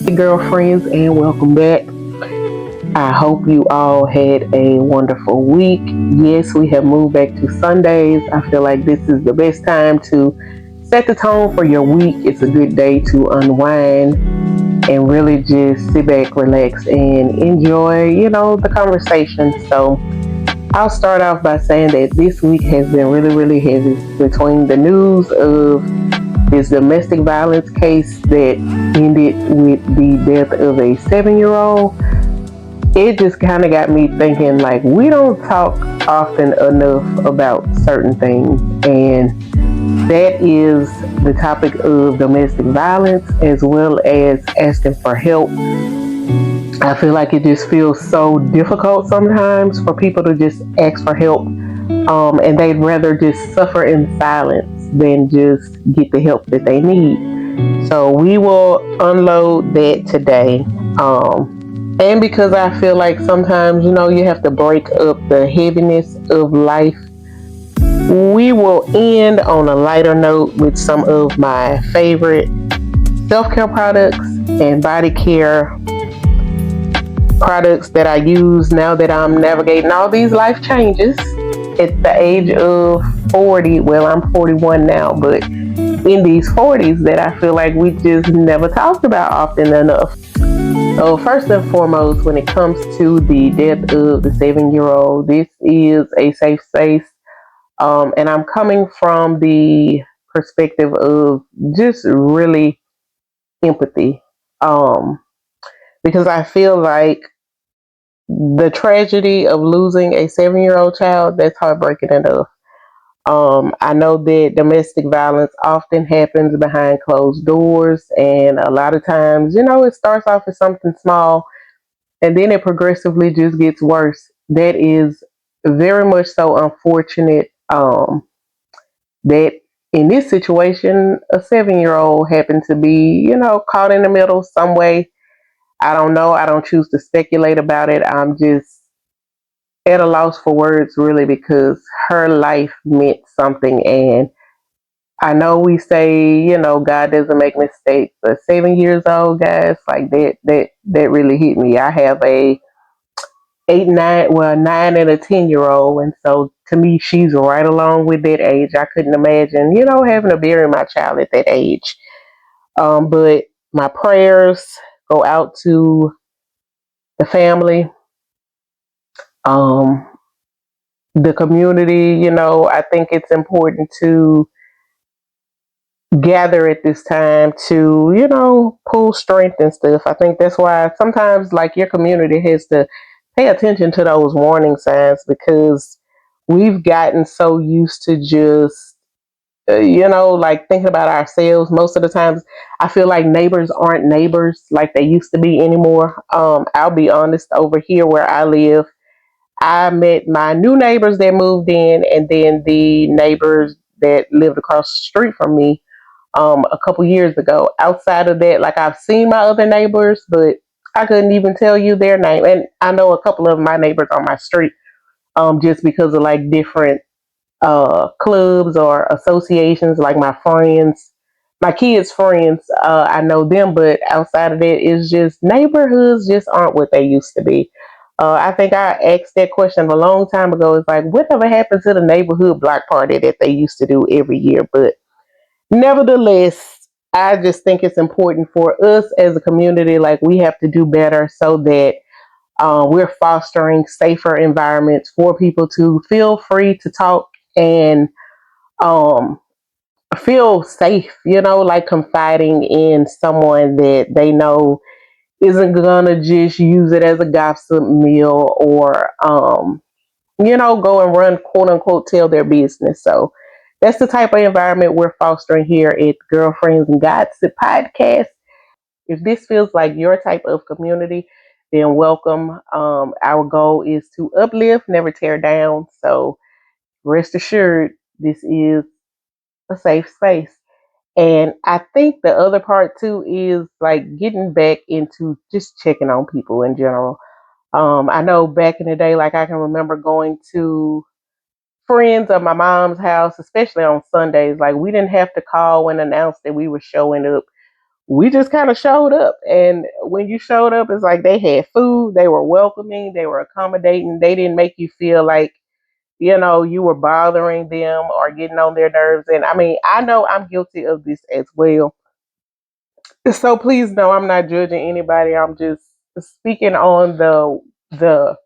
Hey girlfriends, and welcome back. I hope you all had a wonderful week. Yes, we have moved back to Sundays. I feel like this is the best time to set the tone for your week. It's a good day to unwind and really just sit back, relax, and enjoy, the conversation. So I'll start off by saying that this week has been really, really heavy between the news of this domestic violence case that ended with the death of a 7-year-old. It just kind of got me thinking, like, we don't talk often enough about certain things, and that is the topic of domestic violence as well as asking for help. I feel like it just feels so difficult sometimes for people to just ask for help, and they'd rather just suffer in silence than just get the help that they need. So we will unload that today. And because I feel like sometimes, you have to break up the heaviness of life, we will end on a lighter note with some of my favorite self-care products and body care products that I use now that I'm navigating all these life changes at the age of 40. Well, I'm 41 now, but in these 40s that I feel like we just never talked about often enough. So first and foremost, when it comes to the death of the 7-year-old, this is a safe space. And I'm coming from the perspective of just really empathy. Um, because I feel like the tragedy of losing a 7-year-old child, that's heartbreaking enough. I know that domestic violence often happens behind closed doors, and a lot of times, it starts off as something small and then it progressively just gets worse. That is very much so unfortunate. That in this situation, a 7-year-old happened to be, caught in the middle some way. I don't know. I don't choose to speculate about it. I'm just at a loss for words, really, because her life meant something. And I know we say, God doesn't make mistakes, but 7 years old, guys, like that really hit me. I have a 9 and a 10-year-old, and so to me, she's right along with that age. I couldn't imagine, having to bury my child at that age. But my prayers go out to the family, um, the community. I think it's important to gather at this time to, pull strength and stuff. I think that's why sometimes, like, your community has to pay attention to those warning signs because we've gotten so used to just, like thinking about ourselves. Most of the times, I feel like neighbors aren't neighbors like they used to be anymore. I'll be honest, over here where I live, I met my new neighbors that moved in, and then the neighbors that lived across the street from me a couple years ago. Outside of that, like, I've seen my other neighbors, but I couldn't even tell you their name. And I know a couple of my neighbors on my street, just because of like different clubs or associations, like my friends, my kids' friends. I know them, but outside of that, it's just neighborhoods just aren't what they used to be. I think I asked that question a long time ago. It's like, whatever happened to the neighborhood block party that they used to do every year? But nevertheless, I just think it's important for us as a community, like, we have to do better so that we're fostering safer environments for people to feel free to talk and um, feel safe, like confiding in someone that they know isn't gonna just use it as a gossip meal or go and run, quote unquote, tell their business. So that's the type of environment we're fostering here at Girlfriends and Gossip Podcast. If this feels like your type of community, then welcome. Our goal is to uplift, never tear down. So rest assured, this is a safe space. And I think the other part too is like getting back into just checking on people in general. I know back in the day, like, I can remember going to friends of my mom's house, especially on Sundays. Like, we didn't have to call and announce that we were showing up. we just kind of showed up. And when you showed up, it's like they had food, they were welcoming, they were accommodating, they didn't make you feel like, you were bothering them or getting on their nerves. And I mean, I know I'm guilty of this as well. So please know I'm not judging anybody. I'm just speaking on the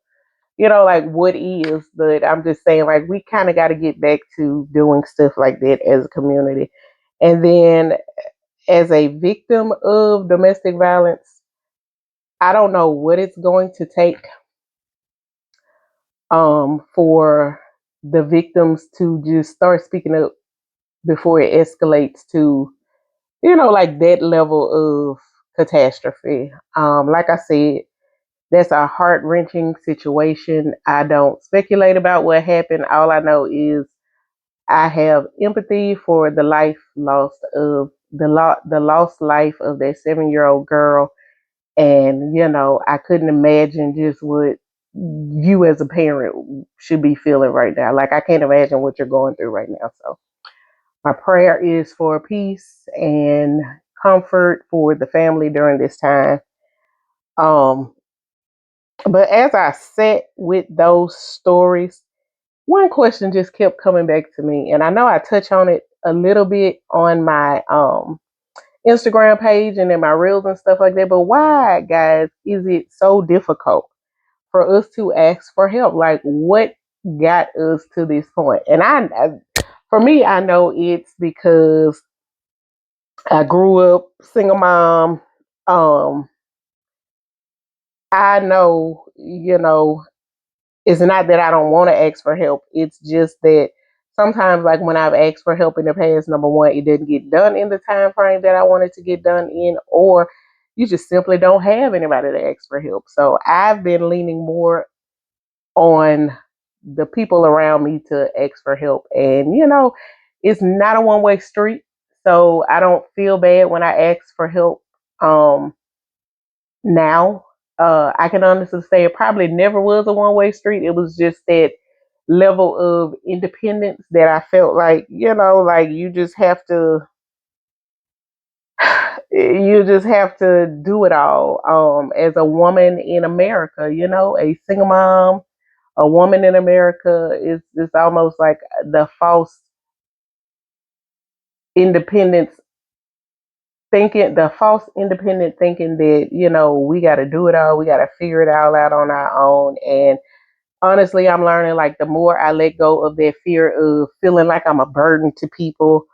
like what is, but I'm just saying like we kind of got to get back to doing stuff like that as a community. And then as a victim of domestic violence, I don't know what it's going to take for the victims to just start speaking up before it escalates to, like that level of catastrophe. Like I said, that's a heart wrenching situation. I don't speculate about what happened. All I know is I have empathy for the life lost of the lost life of that 7-year-old girl. And, I couldn't imagine just what you as a parent should be feeling right now. Like, I can't imagine what you're going through right now. So, my prayer is for peace and comfort for the family during this time. Um, but as I sat with those stories, one question just kept coming back to me. And I know I touch on it a little bit on my Instagram page and in my reels and stuff like that. But why, guys, is it so difficult for us to ask for help? Like, what got us to this point? And for me, I know it's because I grew up single mom. Um, I know, it's not that I don't want to ask for help. It's just that sometimes, like when I've asked for help in the past, number one, it didn't get done in the time frame that I wanted to get done in, or you just simply don't have anybody to ask for help. So I've been leaning more on the people around me to ask for help. And, it's not a one-way street. So I don't feel bad when I ask for help now. I can honestly say it probably never was a one-way street. It was just that level of independence that I felt like, like you just have to do it all. As a woman in America, a single mom, a woman in America is almost like the false independence the false independent thinking that, we got to do it all, we got to figure it all out on our own. And honestly, I'm learning like the more I let go of that fear of feeling like I'm a burden to people,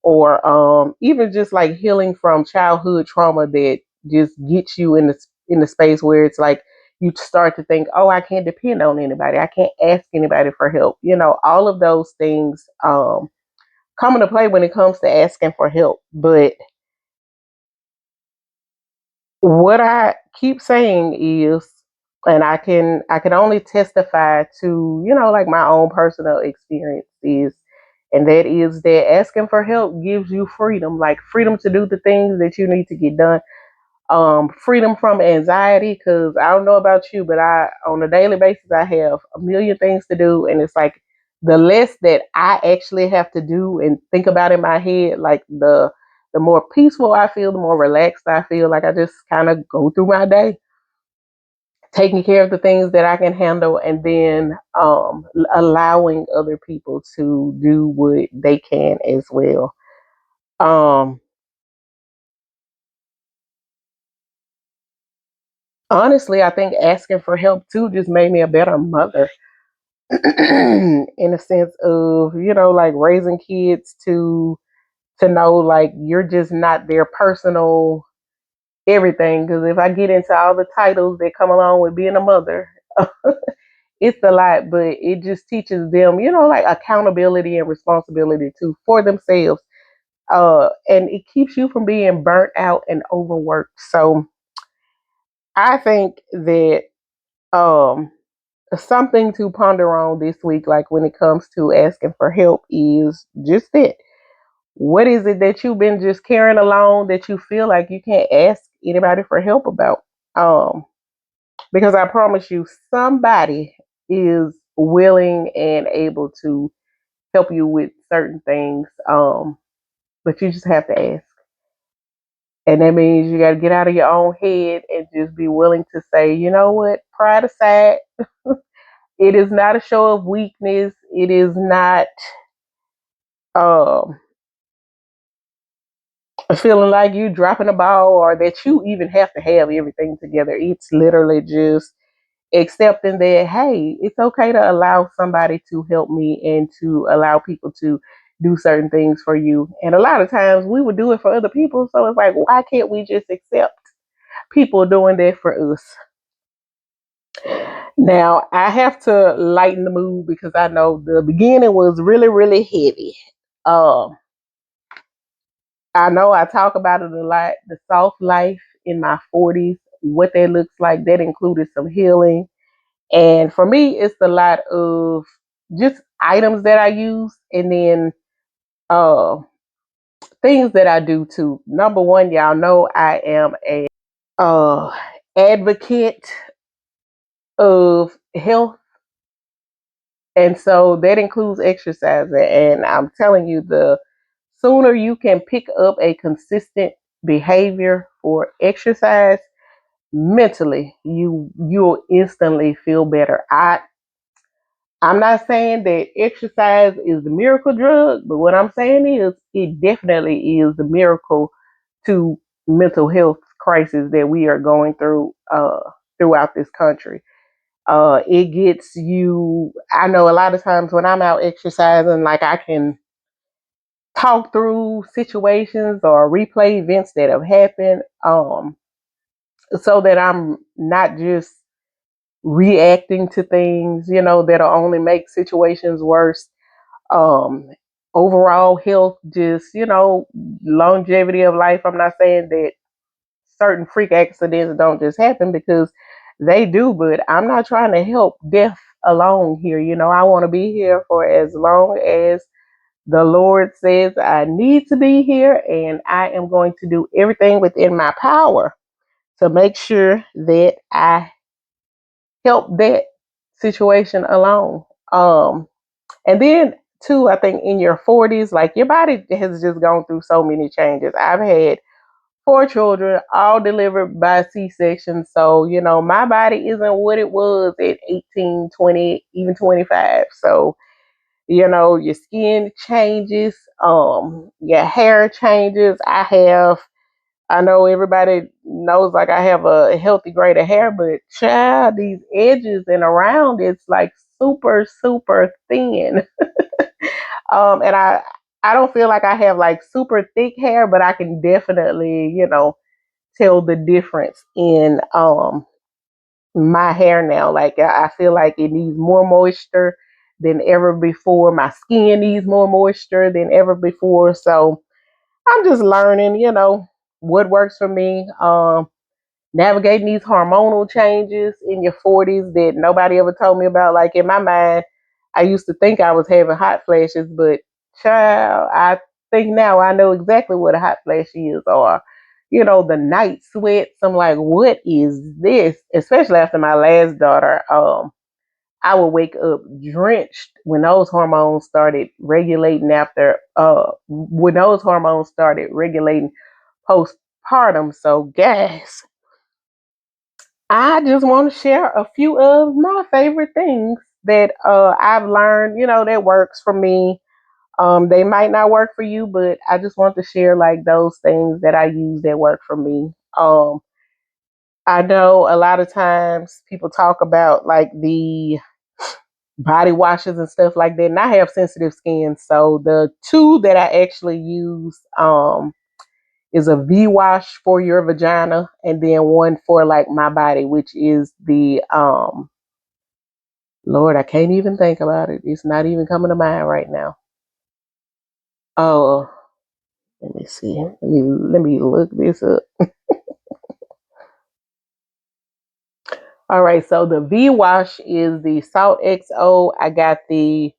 or even just like healing from childhood trauma that just gets you in the space where it's like you start to think, oh, I can't depend on anybody, I can't ask anybody for help. All of those things come into play when it comes to asking for help. But what I keep saying is, and I can only testify to, like my own personal experience is, and that is that asking for help gives you freedom, like freedom to do the things that you need to get done. Freedom from anxiety, because I don't know about you, but I on a daily basis I have a million things to do, and it's like the less that I actually have to do and think about in my head, like the more peaceful I feel, the more relaxed I feel. Like I just kind of go through my day, taking care of the things that I can handle, and then allowing other people to do what they can as well. Um, Honestly, I think asking for help too just made me a better mother. In a sense of, like raising kids to know like you're just not their personal everything. Because if I get into all the titles that come along with being a mother, it's a lot. But it just teaches them, like accountability and responsibility too for themselves. And it keeps you from being burnt out and overworked. So I think that um something to ponder on this week, like when it comes to asking for help, is just it. What is it that you've been just carrying along that you feel like you can't ask anybody for help about? Um, because I promise you, somebody is willing and able to help you with certain things. But you just have to ask. And that means you got to get out of your own head and just be willing to say, you know what, pride aside, it is not a show of weakness. It is not um, feeling like you dropping a ball or that you even have to have everything together. It's literally just accepting that, hey, it's okay to allow somebody to help me and to allow people to do certain things for you. And a lot of times we would do it for other people. So it's like, why can't we just accept people doing that for us? Now, I have to lighten the mood because I know the beginning was really, really heavy. Um, I know I talk about it a lot, the soft life in my 40s, what that looks like. That included some healing. And for me, it's a lot of just items that I use and then uh, things that I do too. Number one, y'all know I am a uh, advocate of health. And so that includes exercising. And I'm telling you, the sooner you can pick up a consistent behavior for exercise, mentally, you'll instantly feel better. I'm not saying that exercise is the miracle drug, but what I'm saying is it definitely is the miracle to mental health crisis that we are going through throughout this country. It gets you. I know a lot of times when I'm out exercising, like I can talk through situations or replay events that have happened, so that I'm not just reacting to things, that'll only make situations worse. um Overall health, just longevity of life. I'm not saying that certain freak accidents don't just happen, because they do, but I'm not trying to help death alone here. I want to be here for as long as the Lord says I need to be here, and I am going to do everything within my power to make sure that I help that situation along. And then too, I think in your 40s, like your body has just gone through so many changes. I've had four children, all delivered by C-section. So, my body isn't what it was at 18, 20, even 25. So, your skin changes, your hair changes. I know everybody knows like I have a healthy grade of hair, but child, these edges and around it's like super, super thin. And I don't feel like I have like super thick hair, but I can definitely, tell the difference in my hair now. Like I feel like it needs more moisture than ever before. My skin needs more moisture than ever before. So I'm just learning, what works for me. Navigating these hormonal changes in your 40s that nobody ever told me about. Like in my mind, I used to think I was having hot flashes, but child, I think now I know exactly what a hot flash is, or the night sweats. I'm like, what is this? Especially after my last daughter, I would wake up drenched when those hormones started regulating postpartum. So gas. I just want to share a few of my favorite things that I've learned, that works for me. They might not work for you, but I just want to share like those things that I use that work for me. I know a lot of times people talk about like the body washes and stuff like that, and I have sensitive skin, so the two that I actually use is a V wash for your vagina, and then one for like my body, which is the Lord, I can't even think about it. It's not even coming to mind right now. Oh, let me see. Let me look this up. All right, so the V wash is the Salt XO. I got the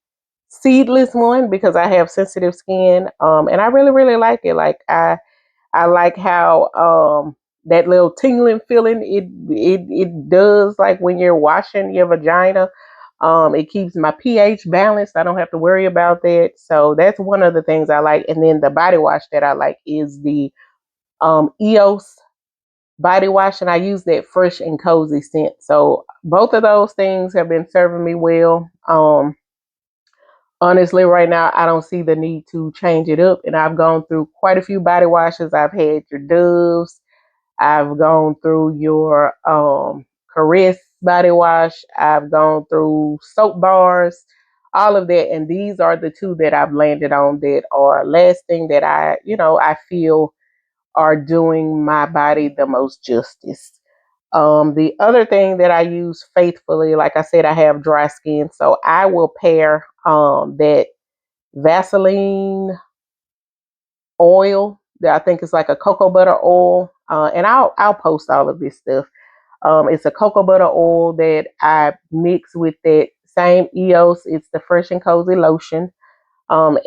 Seedless one because I have sensitive skin, and I really really like it. Like I like how that little tingling feeling it does, like when you're washing your vagina. It keeps my pH balanced. I don't have to worry about that. So that's one of the things I like. And then the body wash that I like is the EOS body wash, and I use that fresh and cozy scent. So both of those things have been serving me well. Honestly, right now, I don't see the need to change it up. And I've gone through quite a few body washes. I've had your Doves. I've gone through your Caress body wash. I've gone through soap bars, all of that. And these are the two that I've landed on that are lasting, that I feel are doing my body the most justice. The other thing that I use faithfully, like I said, I have dry skin, so I will pair that Vaseline oil that I think is like a cocoa butter oil, and I'll post all of this stuff. It's a cocoa butter oil that I mix with that same EOS. It's the Fresh and Cozy lotion. And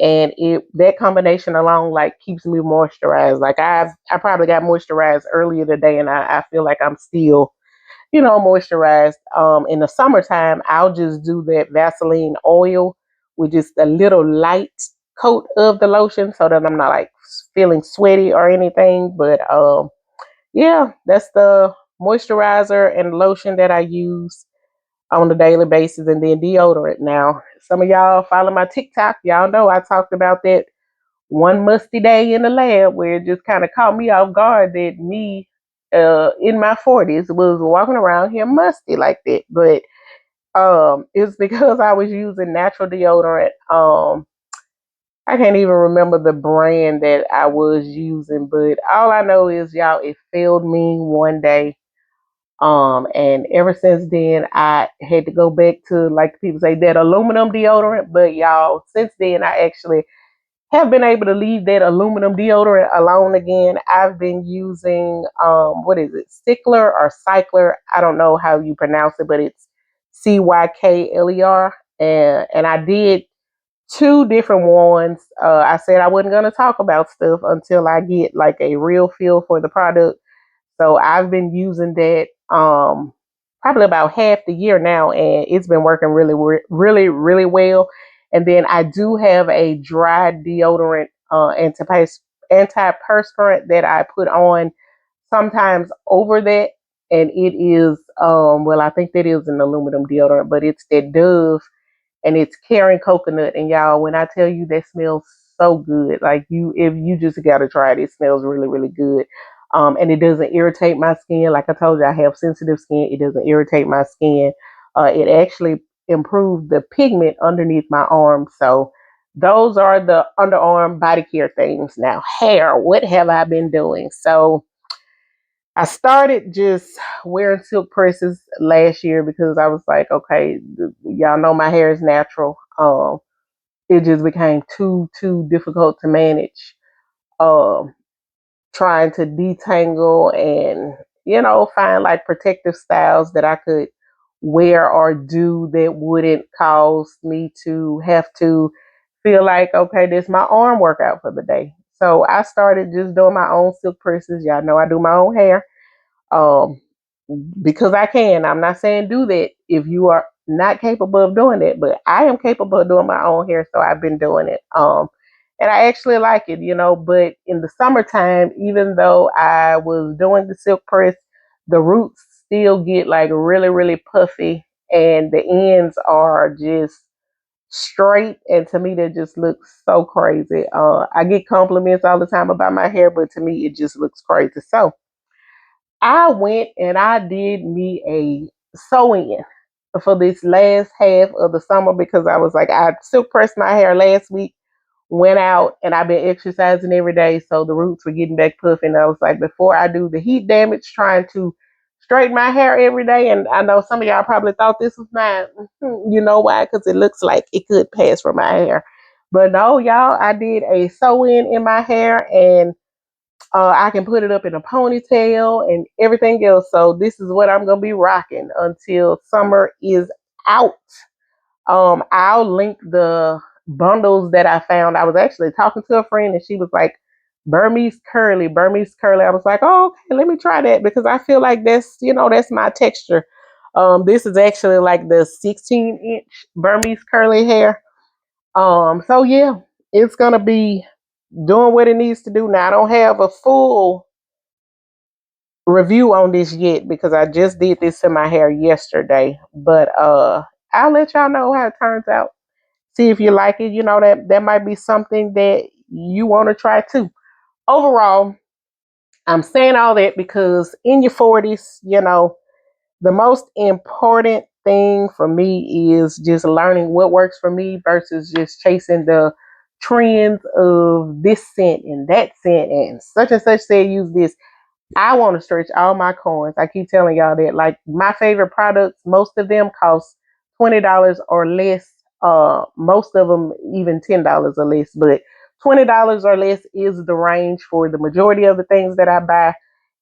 that combination alone like keeps me moisturized. Like I probably got moisturized earlier today, and I feel like I'm still moisturized. In the summertime, I'll just do that Vaseline oil with just a little light coat of the lotion so that I'm not like feeling sweaty or anything. But yeah, that's the moisturizer and lotion that I use on a daily basis, and then deodorant. Now, some of y'all follow my TikTok, y'all know I talked about that one musty day in the lab where it just kind of caught me off guard that me in my 40s was walking around here musty like that. But it's because I was using natural deodorant. I can't even remember the brand that I was using, but all I know is, y'all, it failed me one day. And ever since then, I had to go back to, like people say, that aluminum deodorant. But y'all, since then, I actually have been able to leave that aluminum deodorant alone again. I've been using what is it, Cycler or Cycler? I don't know how you pronounce it, but it's Cykler. And I did two different ones. I said I wasn't gonna talk about stuff until I get like a real feel for the product. So I've been using that probably about half the year now, and it's been working really, really well. And then I do have a dry deodorant antiperspirant that I put on sometimes over that, and it is well, I think that is an aluminum deodorant, but it's that Dove, and it's carrying coconut. And y'all, when I tell you that smells so good, like if you just gotta try it, it smells really, really good. And it doesn't irritate my skin. Like I told you, I have sensitive skin. It doesn't irritate my skin. It actually improved the pigment underneath my arm. So those are the underarm body care things. Now, hair, what have I been doing? So I started just wearing silk presses last year because I was like, okay, y'all know my hair is natural. It just became too difficult to manage. Um, Trying to detangle and find like protective styles that I could wear or do that wouldn't cause me to have to feel like, okay, this is my arm workout for the day. So I started just doing my own silk presses. Y'all know I do my own hair. Um, because I can. I'm not saying do that if you are not capable of doing it, but I am capable of doing my own hair, so I've been doing it. And I actually like it. But in the summertime, even though I was doing the silk press, the roots still get like really, really puffy, and the ends are just straight. And to me, that just looks so crazy. I get compliments all the time about my hair, but to me, it just looks crazy. So I went and I did me a sew-in for this last half of the summer because I was like, I silk pressed my hair last week, went out, and I've been exercising every day, so the roots were getting back puffy. And I was like, before I do the heat damage trying to straighten my hair every day, and I know some of y'all probably thought this was mine. You know why? Because it looks like it could pass for my hair. But no, y'all, I did a sew-in my hair, and I can put it up in a ponytail and everything else. So this is what I'm gonna be rocking until summer is out. I'll link the bundles that I found. I was actually talking to a friend and she was like, Burmese curly, Burmese curly. I was like, oh, okay, let me try that because I feel like that's my texture. This is actually like the 16-inch Burmese curly hair. So yeah, it's gonna be doing what it needs to do. Now I don't have a full review on this yet because I just did this to my hair yesterday. But I'll let y'all know how it turns out. See if you like it. You know, that might be something that you want to try too. Overall, I'm saying all that because in your 40s, you know, the most important thing for me is just learning what works for me versus just chasing the trends of this scent and that scent and such said use this. I want to stretch all my coins. I keep telling y'all that. Like my favorite products, most of them cost $20 or less. Most of them even $10 or less. But $20 or less is the range for the majority of the things that I buy,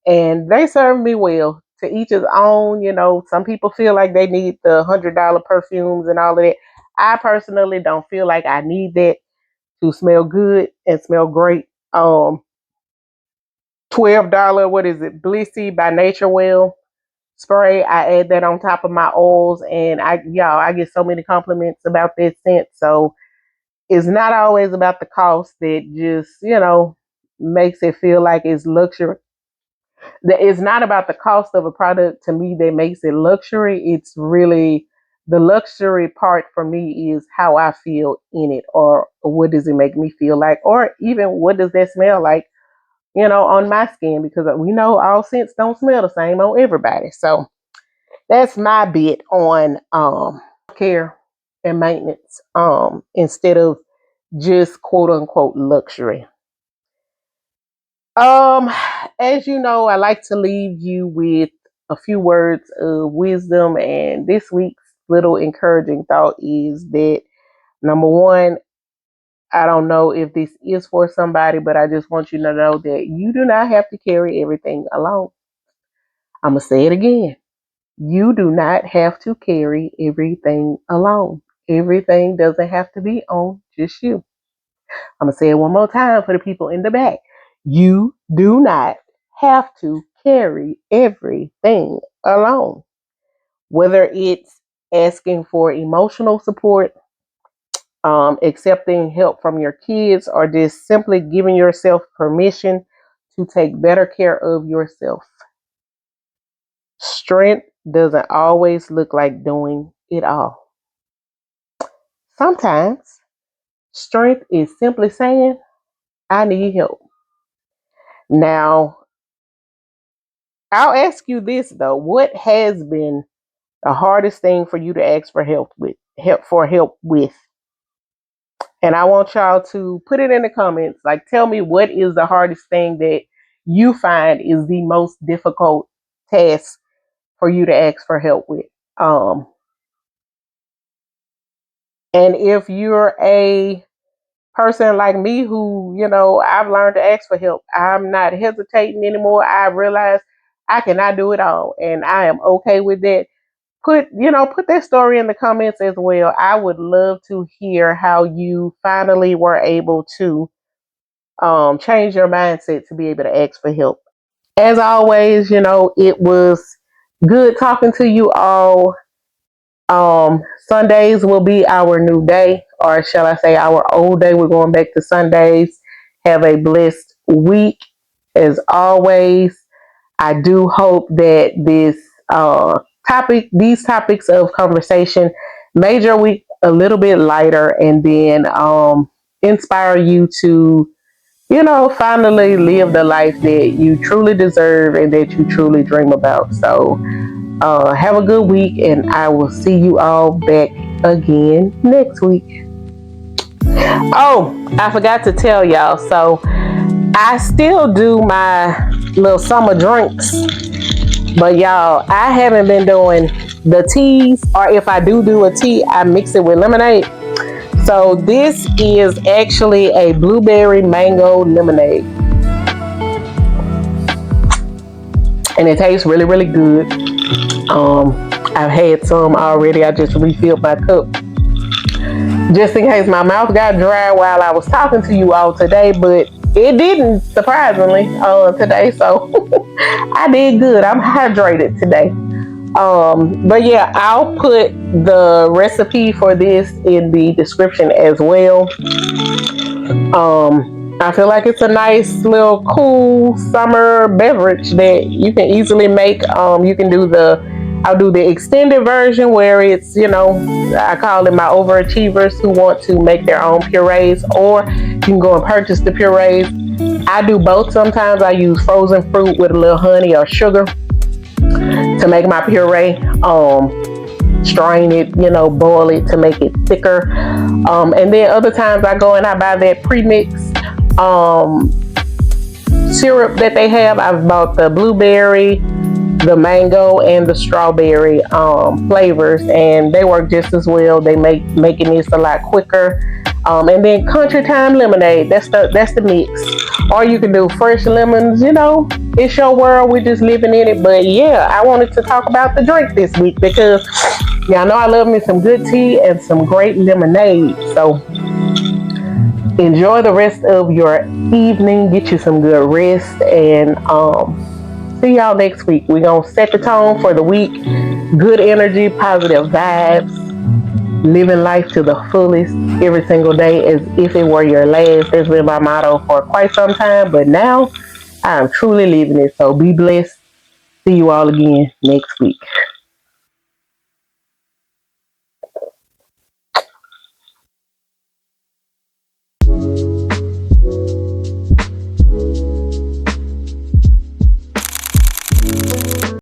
and they serve me well. To each his own. You know, some people feel like they need the $100 perfumes and all of that. I personally don't feel like I need that to smell good and smell great. $12, what is it, Blissy by Nature Well spray. I add that on top of my oils, and I get so many compliments about that scent. So it's not always about the cost that just, you know, makes it feel like it's luxury. It's not about the cost of a product to me that makes it luxury. It's really the luxury part for me is how I feel in it, or what does it make me feel like, or even what does that smell like, you know, on my skin, because we know all scents don't smell the same on everybody. So that's my bit on care and maintenance, instead of just quote unquote luxury. Um, as you know, I like to leave you with a few words of wisdom, and this week's little encouraging thought is that number one, I don't know if this is for somebody, but I just want you to know that you do not have to carry everything alone. I'm going to say it again. You do not have to carry everything alone. Everything doesn't have to be on just you. I'm going to say it one more time for the people in the back. You do not have to carry everything alone. Whether it's asking for emotional support, accepting help from your kids, or just simply giving yourself permission to take better care of yourself. Strength doesn't always look like doing it all. Sometimes strength is simply saying, I need help. Now, I'll ask you this though. What has been the hardest thing for you to ask for help with? And I want y'all to put it in the comments. Like, tell me what is the hardest thing that you find is the most difficult task for you to ask for help with. Um, and if you're a person like me who, you know, I've learned to ask for help, I'm not hesitating anymore. I realize I cannot do it all, and I am okay with that. Put that story in the comments as well. I would love to hear how you finally were able to change your mindset to be able to ask for help. As always, you know, it was good talking to you all. Sundays will be our new day, or shall I say our old day. We're going back to Sundays. Have a blessed week. As always, I do hope that these topics of conversation made your week a little bit lighter, and then inspire you to, you know, finally live the life that you truly deserve and that you truly dream about. So have a good week, and I will see you all back again next week. Oh, I forgot to tell y'all. So I still do my little summer drinks, but y'all, I haven't been doing the teas, or if I do a tea, I mix it with lemonade. So this is actually a blueberry mango lemonade, and it tastes really, really good. I've had some already. I just refilled my cup just in case my mouth got dry while I was talking to you all today, but it didn't, surprisingly, today. So I did good. I'm hydrated today. But yeah, I'll put the recipe for this in the description as well. I feel like it's a nice little cool summer beverage that you can easily make. I'll do the extended version where it's, I call it my overachievers who want to make their own purees, or you can go and purchase the purees. I do both. Sometimes I use frozen fruit with a little honey or sugar to make my puree. Strain it, boil it to make it thicker. And then other times I go and I buy that premix syrup that they have. I've bought the blueberry, the mango, and the strawberry flavors, and they work just as well. They making this a lot quicker. And then country time lemonade. That's the mix. Or you can do fresh lemons. It's your world. We're just living in it. But yeah, I wanted to talk about the drink this week because y'all know I love me some good tea and some great lemonade. So enjoy the rest of your evening. Get you some good rest, and see y'all next week. We're gonna set the tone for the week. Good energy, positive vibes, living life to the fullest every single day as if it were your last. That's been my motto for quite some time, but now I am truly living it. So be blessed. See you all again next week.